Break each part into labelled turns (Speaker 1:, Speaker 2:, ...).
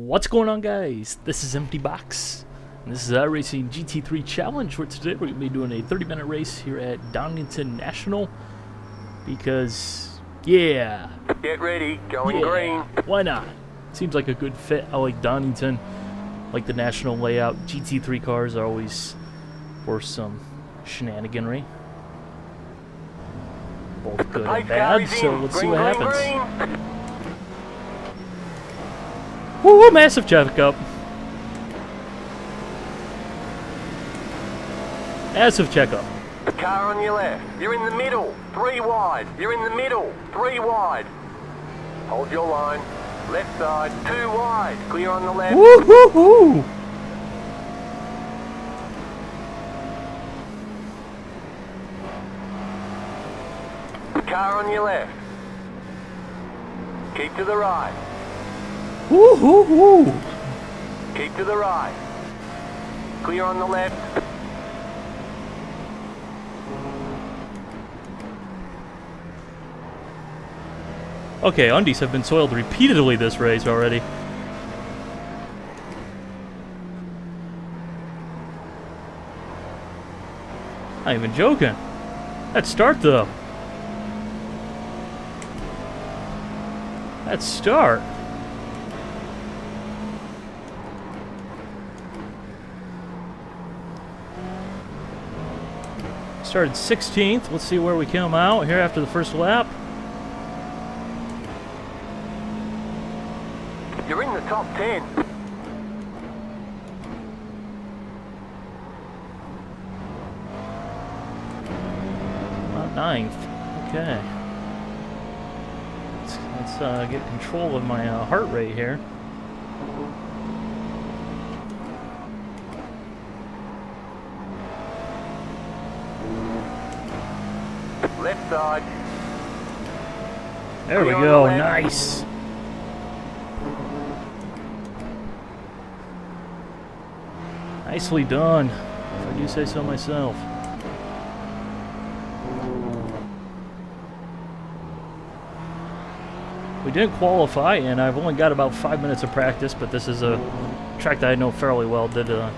Speaker 1: What's going on, guys? This is Empty Box, and this is iRacing GT3 Challenge, where today we're going to be doing a 30-minute race here at Donington National, because, yeah.
Speaker 2: Get ready, going green.
Speaker 1: Why not? Seems like a good fit. I like Donington, like the national layout. GT3 cars are always for some shenaniganry. Both good and bad, so let's see what happens. Woo, massive checkup. Massive checkup.
Speaker 2: Car on your left. You're in the middle. 3 wide. You're in the middle. 3 wide. Hold your line. Left side. 2 wide. Clear on the left.
Speaker 1: Woo hoo hoo.
Speaker 2: Car on your left. Keep to the right.
Speaker 1: Woo hoo hoo.
Speaker 2: Keep to the right. Clear on the left.
Speaker 1: Okay, undies have been soiled repeatedly this race already. Not even joking. That start though. That start. Started 16th. Let's see where we come out here after the first lap.
Speaker 2: You're in the top 10.
Speaker 1: Not 9th. Okay. Let's get control of my heart rate here.
Speaker 2: Left side.
Speaker 1: There we go. Nice. Nicely done, if I do say so myself. We didn't qualify, and I've only got about 5 minutes of practice, but this is a track that I know fairly well. Did a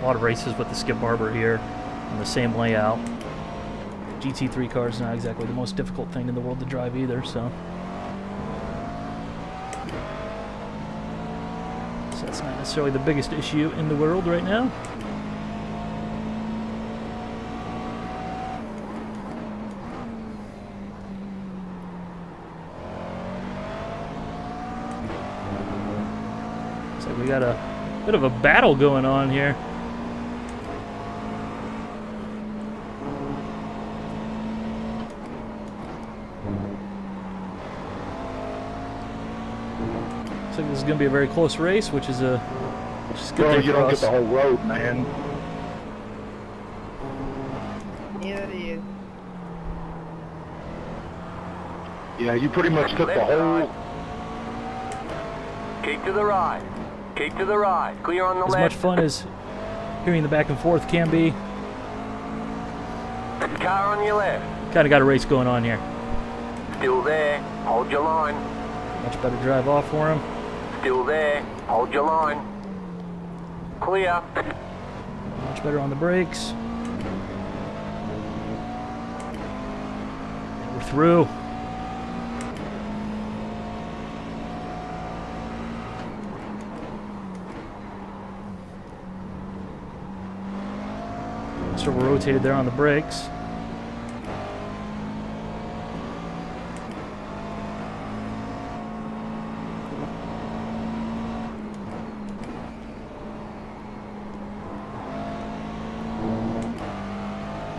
Speaker 1: lot of races with the Skip Barber here on the same layout. GT3 car is not exactly the most difficult thing in the world to drive either, so that's not necessarily the biggest issue in the world right now. Looks like we got a bit of a battle going on here. Looks like this is going to be a very close race, which is a good
Speaker 3: Bro,
Speaker 1: thing
Speaker 3: you
Speaker 1: for
Speaker 3: don't
Speaker 1: us.
Speaker 3: get the whole road, man.
Speaker 4: Neither do you.
Speaker 3: Yeah, you pretty much took the
Speaker 2: Left
Speaker 3: whole...
Speaker 2: side. Keep to the right. Keep to the right. Clear on the
Speaker 1: As
Speaker 2: left.
Speaker 1: much fun as hearing the back and forth can be,
Speaker 2: Car on your left.
Speaker 1: kind of got a race going on here.
Speaker 2: Still there. Hold your line.
Speaker 1: Much better drive off for him.
Speaker 2: Still there. Hold your line. Clear.
Speaker 1: Much better on the brakes. We're through. So we're rotated there on the brakes.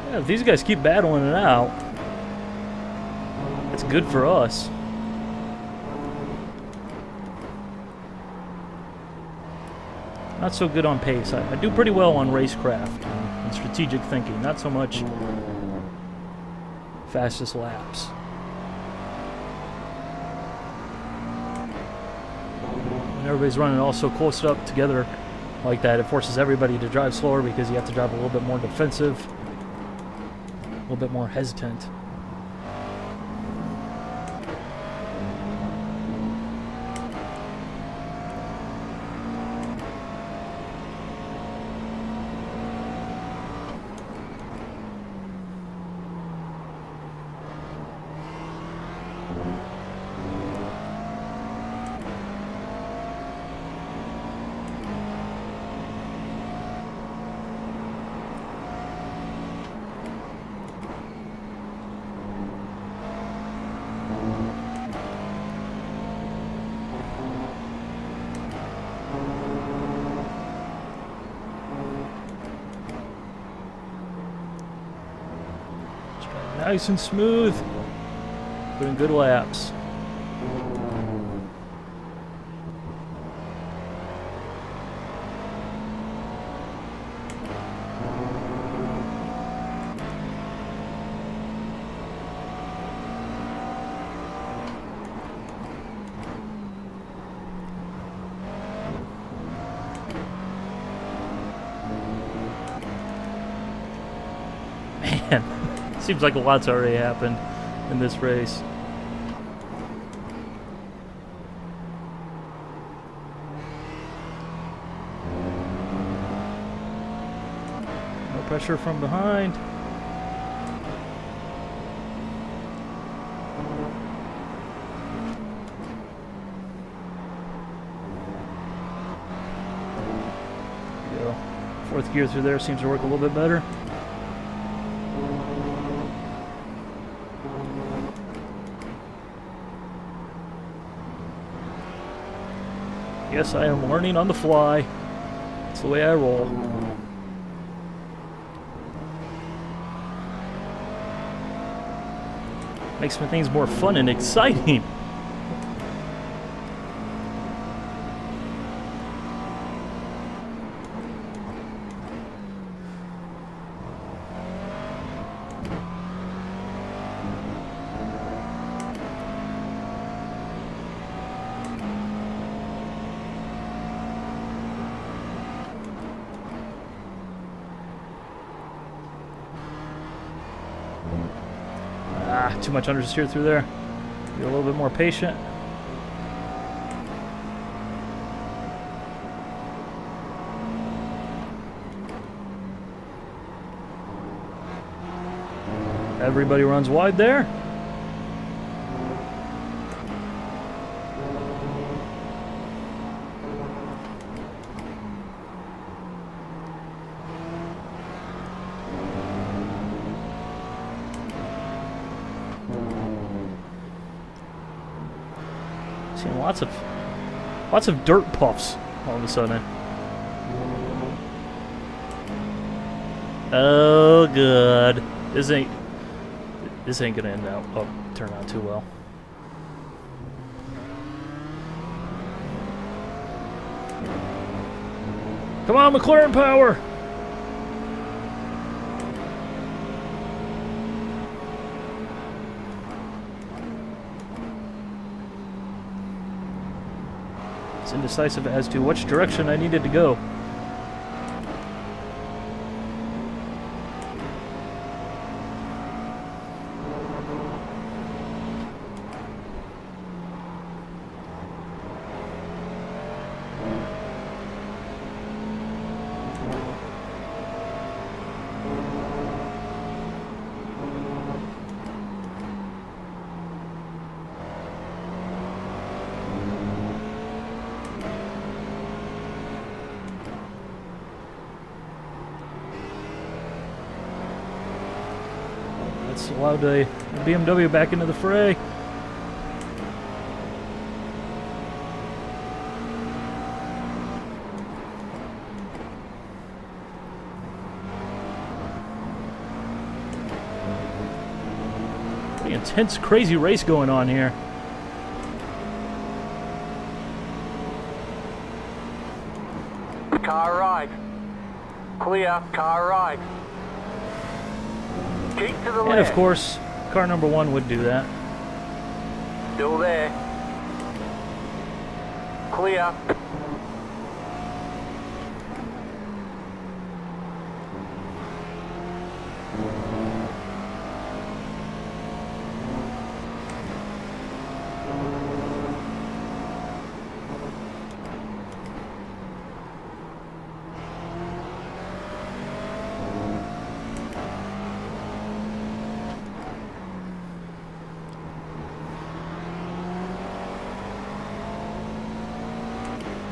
Speaker 1: Yeah, if these guys keep battling it out, it's good for us. Not so good on pace. I do pretty well on racecraft and strategic thinking, not so much fastest laps. When everybody's running all so close up together like that, it forces everybody to drive slower because you have to drive a little bit more defensive, a little bit more hesitant. Nice and smooth. Putting good laps. Man, seems like a lot's already happened in this race. No pressure from behind. There we go. Fourth gear through there seems to work a little bit better. Yes, I am learning on the fly. That's the way I roll. Makes things more fun and exciting. Too much understeer through there. Be a little bit more patient. Everybody runs wide there. Seeing lots of dirt puffs all of a sudden. Oh, good. This ain't gonna end out. Oh, turn out too well. Come on, McLaren power! It's indecisive as to which direction I needed to go. That's allowed the BMW back into the fray. Pretty intense, crazy race going on here.
Speaker 2: Car right. Clear, car right. Keep to the left.
Speaker 1: And of course, car number one would do that.
Speaker 2: Still there. Clear.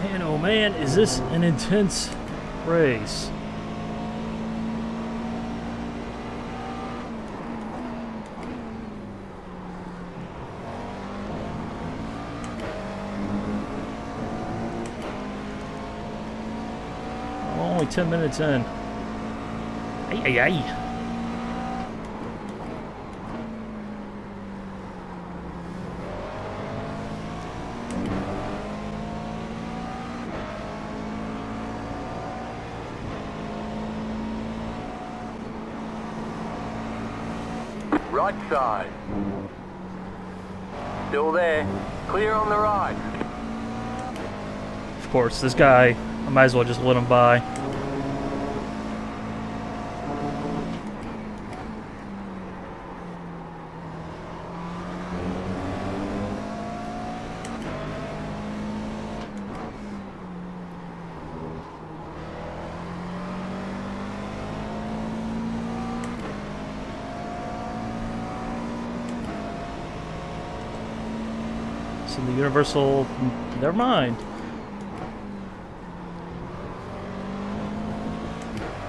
Speaker 1: Man, oh man, is this an intense race. Only 10 minutes in. Ay, ay, ay.
Speaker 2: Right side. Still there. Clear on the right.
Speaker 1: Of course, this guy, I might as well just let him by. So the universal, never mind.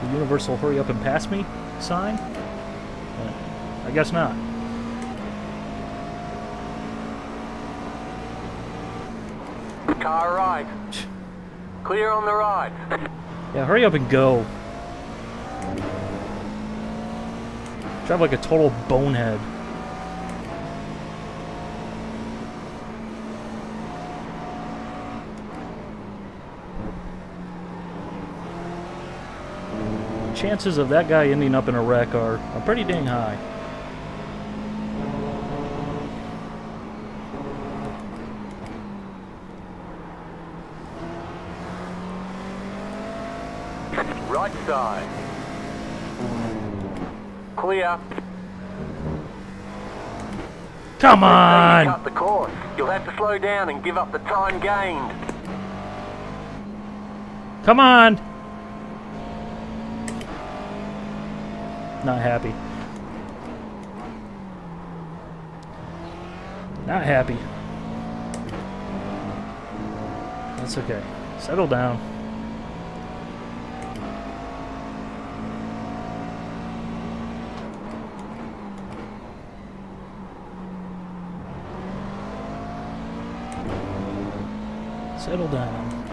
Speaker 1: The universal hurry up and pass me sign? I guess not.
Speaker 2: Car right. Clear on the right.
Speaker 1: Yeah, hurry up and go. Drive like a total bonehead. Chances of that guy ending up in a wreck are pretty dang high.
Speaker 2: Right side. Clear.
Speaker 1: Come
Speaker 2: You
Speaker 1: on!
Speaker 2: cut the course. You'll have to slow down and give up the time gained.
Speaker 1: Come on! Not happy. Not happy. That's okay. Settle down. Settle down.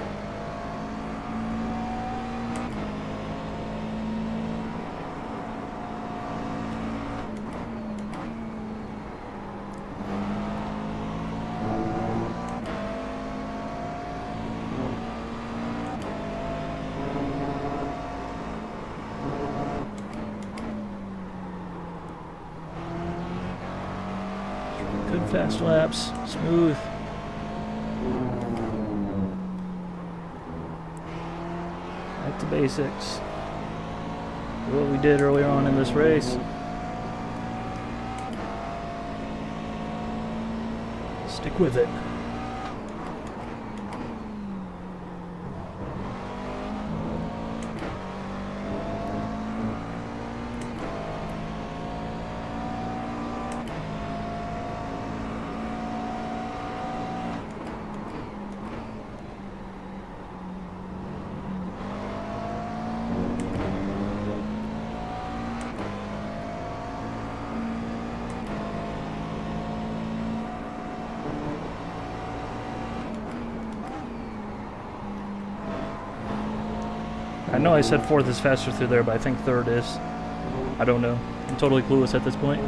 Speaker 1: Good fast laps, smooth. Back to basics. What we did earlier on in this race. Stick with it. I know I said fourth is faster through there, but I think third is. I don't know. I'm totally clueless at this point.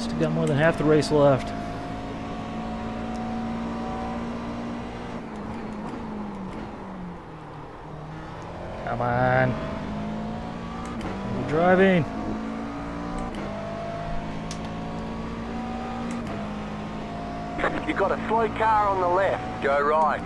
Speaker 1: Still got more than half the race left. Come on. I'm driving.
Speaker 2: You've got a slow car on the left. Go right.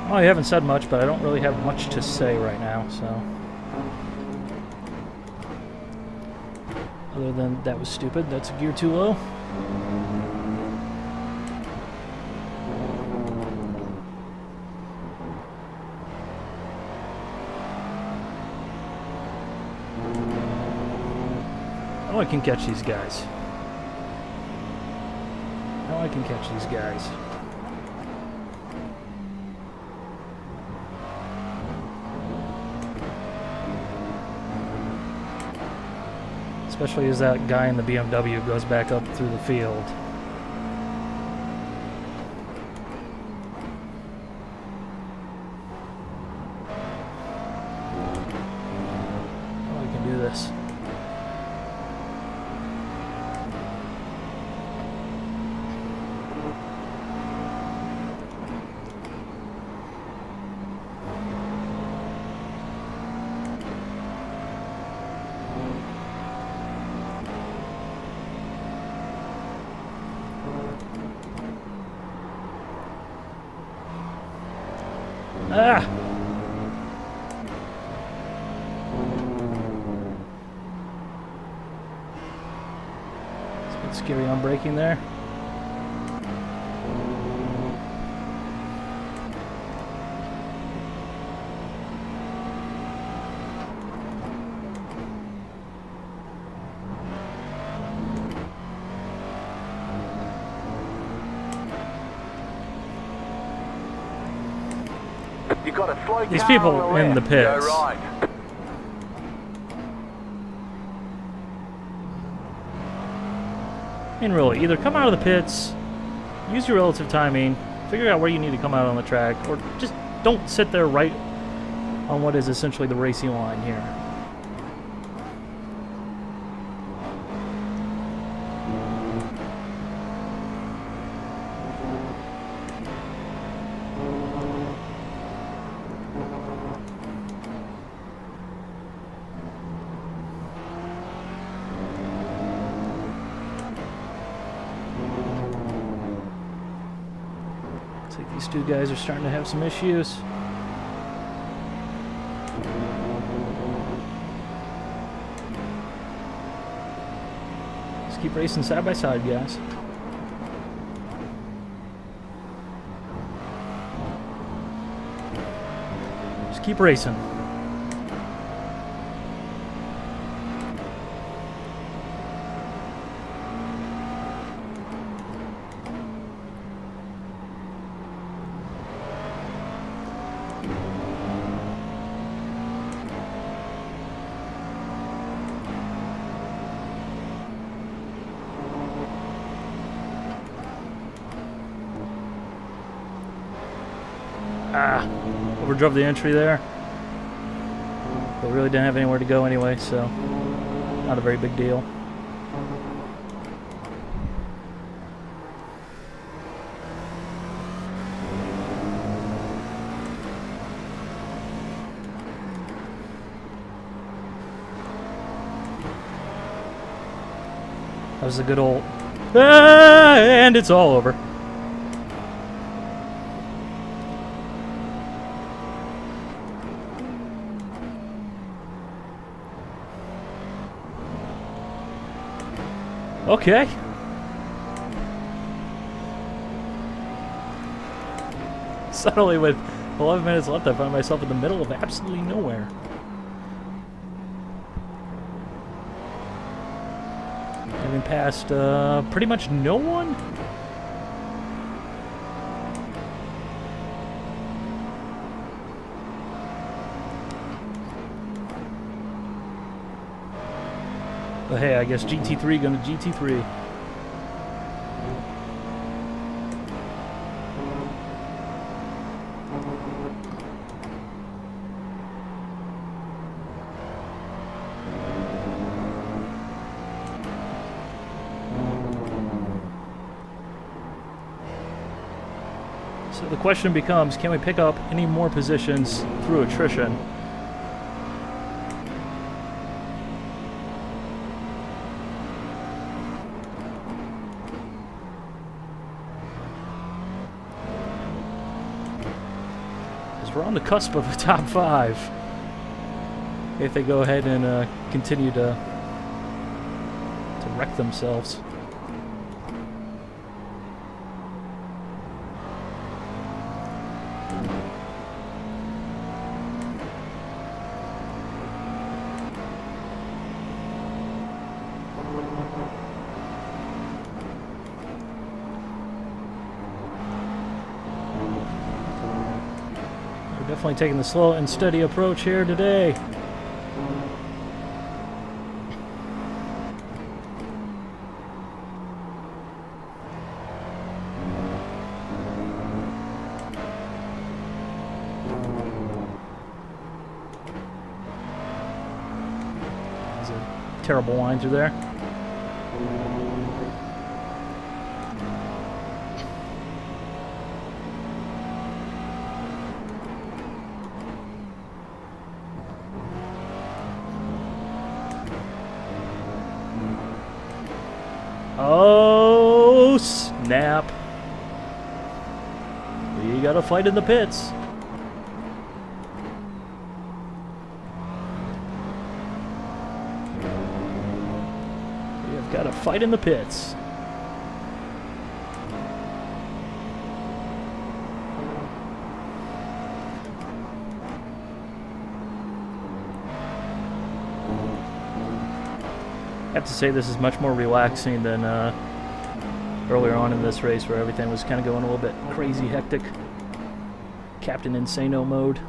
Speaker 1: Oh, I haven't said much, but I don't really have much to say right now, so. Other than that was stupid, that's a gear too low. Oh, I can catch these guys. I can catch these guys. Especially as that guy in the BMW goes back up through the field. Oh, I can do this. Ah! It's a bit scary on braking there.
Speaker 2: You got a slow
Speaker 1: These
Speaker 2: car
Speaker 1: people
Speaker 2: on the
Speaker 1: in the
Speaker 2: left. Go
Speaker 1: pits.
Speaker 2: right.
Speaker 1: And really, either come out of the pits, use your relative timing, figure out where you need to come out on the track, or just don't sit there right on what is essentially the racing line here. Looks like these two guys are starting to have some issues. Just keep racing side by side, guys. Just keep racing. Ah, overdrove the entry there. But really didn't have anywhere to go anyway, so not a very big deal. That was a good old... Ah, and it's all over. Okay. Suddenly, with 11 minutes left, I find myself in the middle of absolutely nowhere. Having passed pretty much no one. But hey, I guess GT3 Gonna GT3. So the question becomes, can we pick up any more positions through attrition? We're on the cusp of the top 5. If they go ahead and continue to wreck themselves. definitely taking the slow and steady approach here today. There's a terrible line through there. Oh, snap. You gotta fight in the pits. You've gotta fight in the pits. I have to say this is much more relaxing than earlier on in this race where everything was kind of going a little bit crazy, hectic. Captain Insano mode.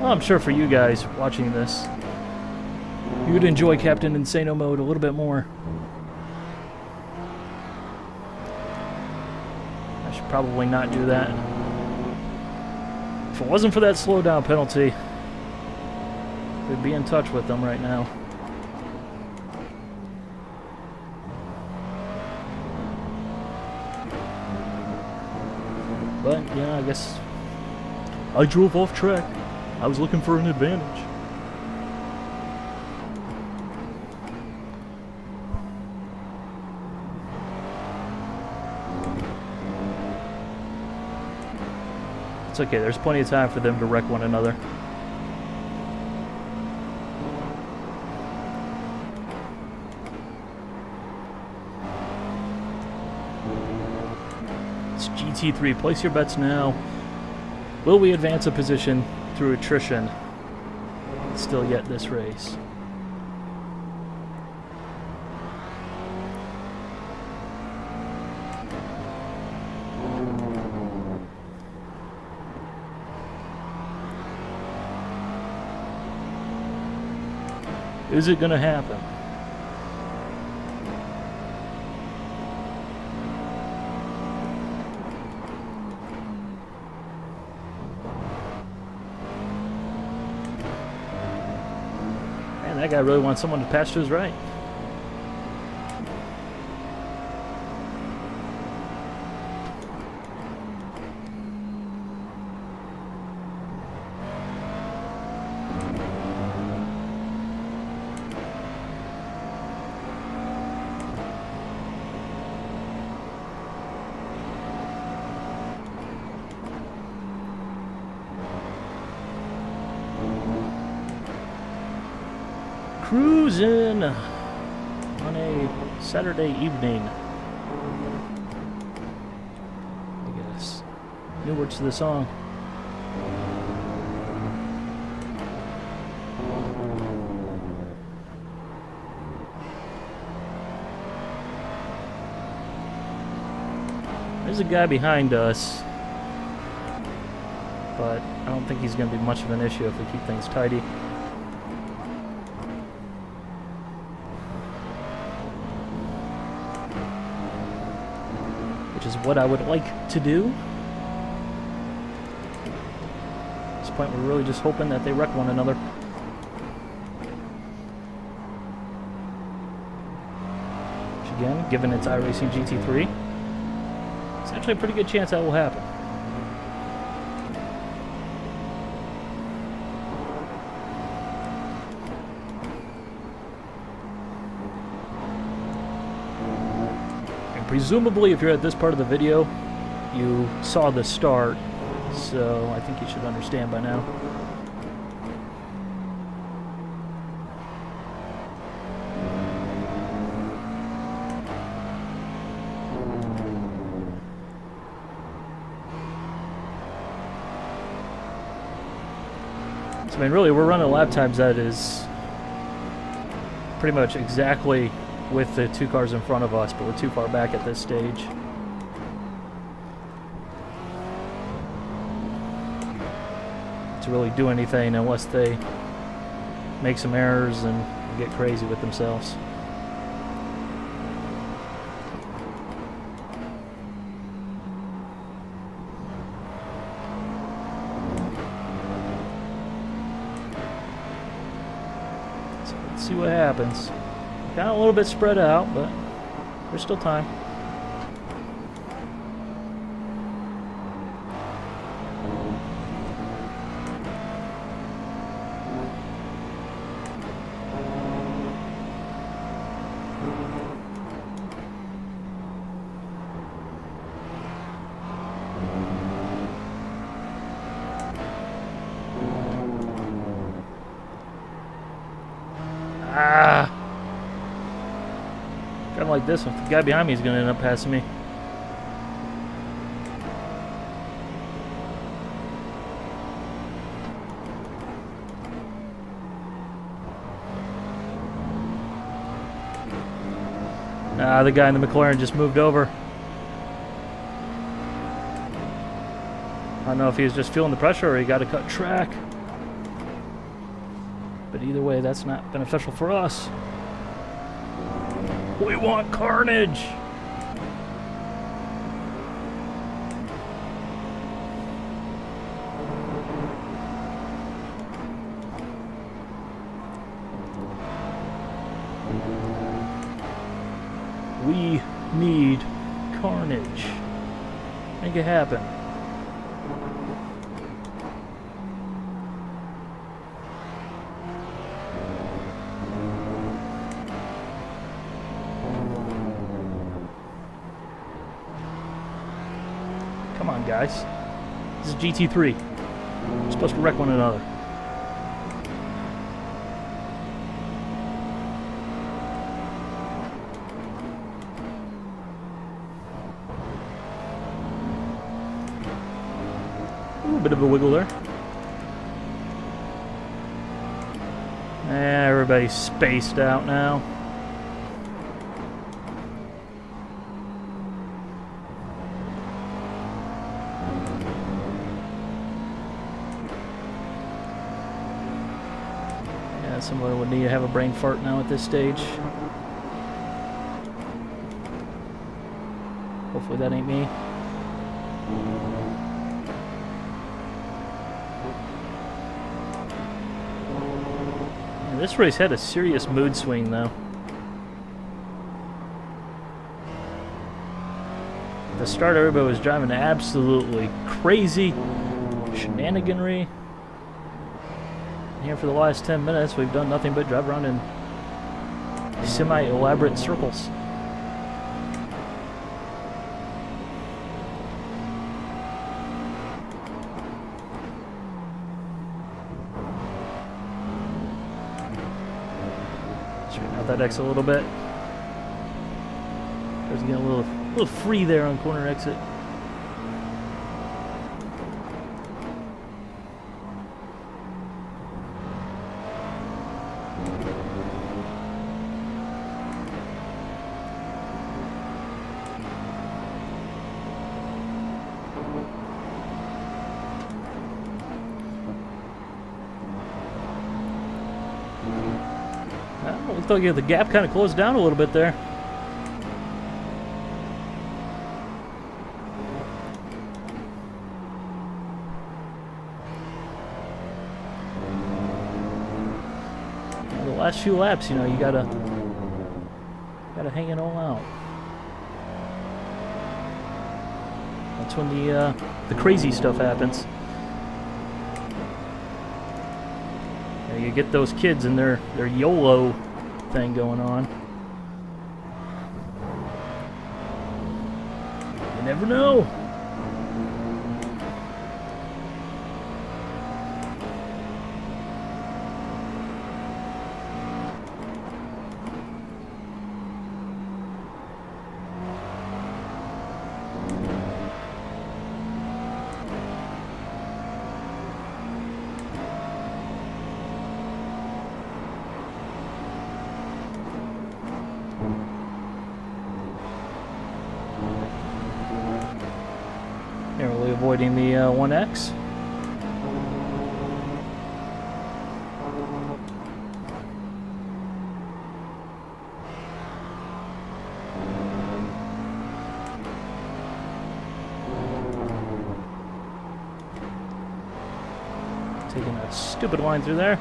Speaker 1: Well, I'm sure for you guys watching this, you would enjoy Captain Insano mode a little bit more. I should probably not do that. If it wasn't for that slowdown penalty, we'd be in touch with them right now. But, yeah, I guess I drove off track. I was looking for an advantage. It's okay, there's plenty of time for them to wreck one another. It's GT3, place your bets now. Will we advance a position through attrition still yet this race? Is it going to happen? Man, that guy really wants someone to pass to his right. Cruising on a Saturday evening, I guess. New words to the song. There's a guy behind us, but I don't think he's going to be much of an issue if we keep things tidy. Which is what I would like to do. At this point, we're really just hoping that they wreck one another. Which again, given it's iRacing GT3, it's actually a pretty good chance that will happen. Presumably, if you're at this part of the video, you saw the start, so I think you should understand by now. So, I mean, really, we're running lap times that is pretty much exactly with the two cars in front of us, but we're too far back at this stage. to really do anything unless they make some errors and get crazy with themselves. So let's see what happens. Kind of a little bit spread out, but there's still time. Ah! Driving like this, the guy behind me is going to end up passing me. Ah, the guy in the McLaren just moved over. I don't know if he was just feeling the pressure or he got to cut track. But either way, that's not beneficial for us. We want carnage! We need carnage. Make it happen. Come on, guys. This is GT3. We're supposed to wreck one another. Ooh, a bit of a wiggle there. Everybody's spaced out now. Someone would need to have a brain fart now at this stage. Hopefully that ain't me. And this race had a serious mood swing though. At the start, everybody was driving absolutely crazy, shenaniganry. Here for the last 10 minutes, we've done nothing but drive around in semi-elaborate circles. Straighten out that exit a little bit. There's getting a little free there on corner exit. Looks like the gap kind of closed down a little bit there. The last few laps, you know, you gotta hang it all out. That's when the crazy stuff happens. You get those kids and their YOLO thing going on. You never know. Narrowly avoiding the 1X. that stupid line through there.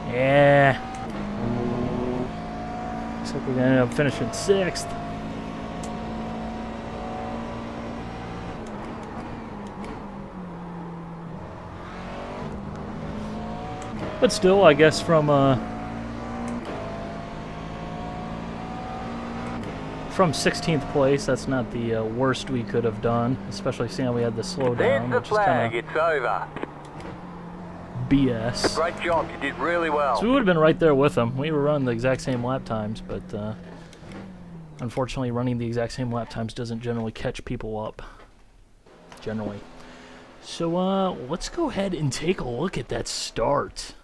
Speaker 1: Yeah. Looks like we're going to end up finishing 6th. But still, I guess from 16th place, that's not the worst we could have done, especially seeing we had the slow down,
Speaker 2: There's the
Speaker 1: which is
Speaker 2: flag,
Speaker 1: kind
Speaker 2: it's over.
Speaker 1: of BS.
Speaker 2: Great job, you did really well.
Speaker 1: So we would have been right there with them. We were running the exact same lap times, but unfortunately running the exact same lap times doesn't generally catch people up. Generally. So let's go ahead and take a look at that start.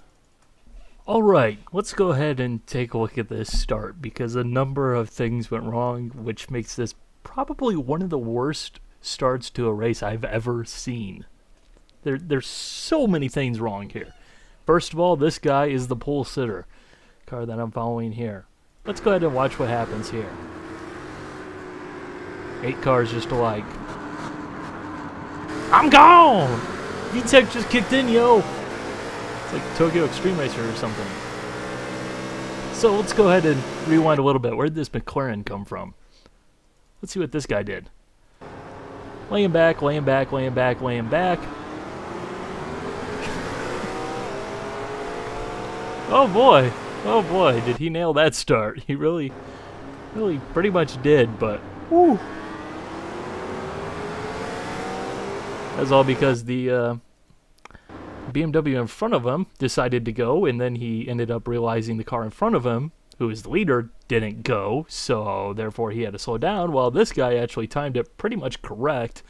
Speaker 1: Alright, let's go ahead and take a look at this start, because a number of things went wrong, which makes this probably one of the worst starts to a race I've ever seen. There's so many things wrong here. First of all, this guy is the pole sitter, car that I'm following here. Let's go ahead and watch what happens here. 8 cars just alike. I'm gone! VTEC just kicked in, yo! It's like Tokyo Extreme Racer or something. So let's go ahead and rewind a little bit. Where did this McLaren come from? Let's see what this guy did. Laying back, laying back, laying back, laying back. Oh boy, did he nail that start. He really pretty much did, but whew. That's all because the BMW in front of him decided to go, and then he ended up realizing the car in front of him, who is the leader, didn't go, so therefore he had to slow down, while this guy actually timed it pretty much correct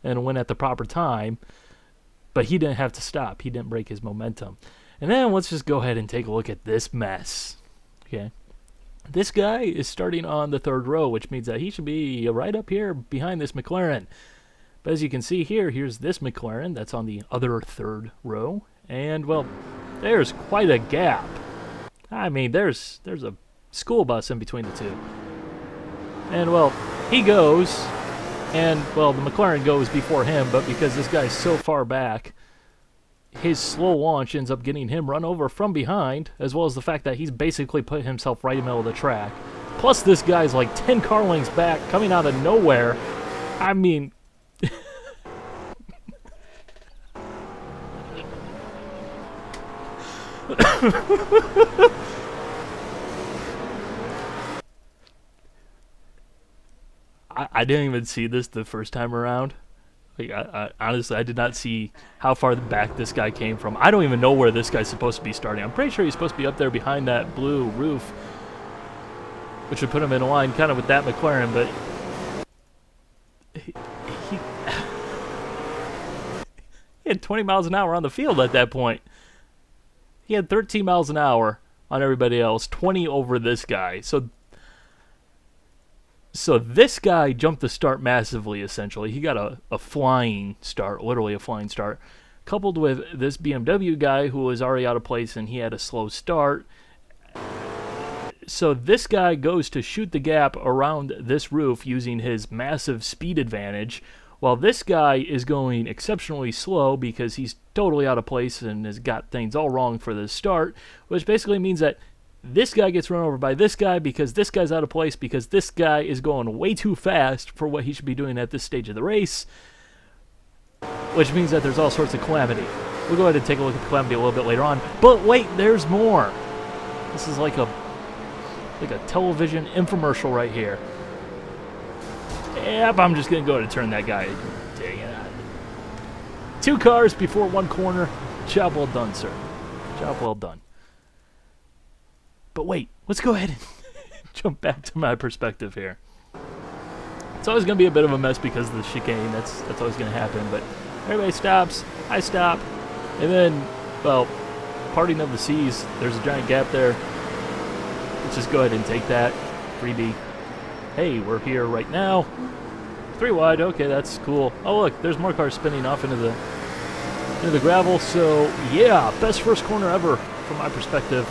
Speaker 1: and went at the proper time, but he didn't have to stop. He didn't break his momentum. And then let's just go ahead and take a look at this mess. Okay. This guy is starting on the 3rd row, which means that he should be right up here behind this McLaren. But as you can see here, here's this McLaren that's on the other 3rd row. And, well, there's quite a gap. I mean, there's a school bus in between the two. And, well, he goes, and, well, the McLaren goes before him, but because this guy's so far back, his slow launch ends up getting him run over from behind, as well as the fact that he's basically put himself right in the middle of the track. Plus, this guy's like 10 car lengths back, coming out of nowhere. I mean... I didn't even see this the first time around. Like, honestly, I did not see how far back this guy came from. I don't even know where this guy's supposed to be starting. I'm pretty sure he's supposed to be up there behind that blue roof, which would put him in a line kind of with that McLaren, but he had 20 miles an hour on the field at that point. He had 13 miles an hour on everybody else, 20 over this guy. So this guy jumped the start massively, essentially. He got a flying start, literally a flying start, coupled with this BMW guy who was already out of place and he had a slow start. So this guy goes to shoot the gap around this roof using his massive speed advantage, while this guy is going exceptionally slow because he's totally out of place and has got things all wrong for the start, which basically means that this guy gets run over by this guy because this guy's out of place because this guy is going way too fast for what he should be doing at this stage of the race, which means that there's all sorts of calamity. We'll go ahead and take a look at the calamity a little bit later on. But wait, there's more. This is like a television infomercial right here. Yep, I'm just going to go ahead and turn that guy. Dang it. 2 cars before 1 corner. Job well done, sir. Job well done. But wait, let's go ahead and jump back to my perspective here. It's always going to be a bit of a mess because of the chicane. That's always going to happen. But everybody stops. I stop. And then, well, parting of the seas. There's a giant gap there. Let's just go ahead and take that. Freebie. Hey, we're here right now. 3 wide. Okay, that's cool. Oh, look, there's more cars spinning off into the gravel. So, yeah, best first corner ever from my perspective.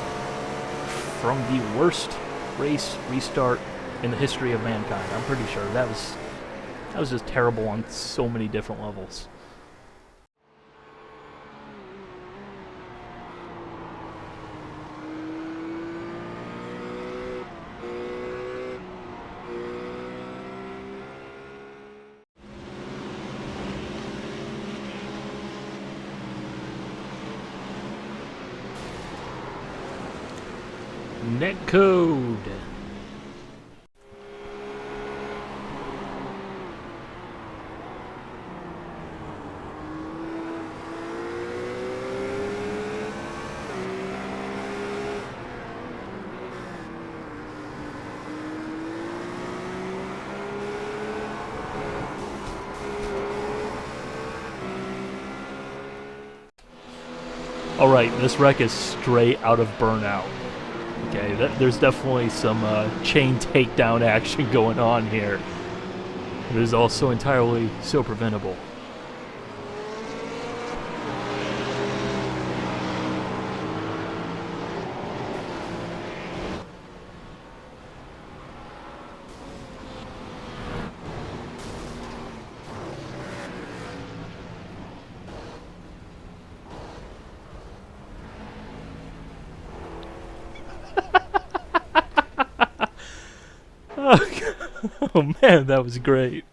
Speaker 1: From the worst race restart in the history of mankind. I'm pretty sure that was just terrible on so many different levels. Netcode. Alright, this wreck is straight out of Burnout. Okay, there's definitely some chain takedown action going on here. It is also entirely so preventable. Oh man, that was great.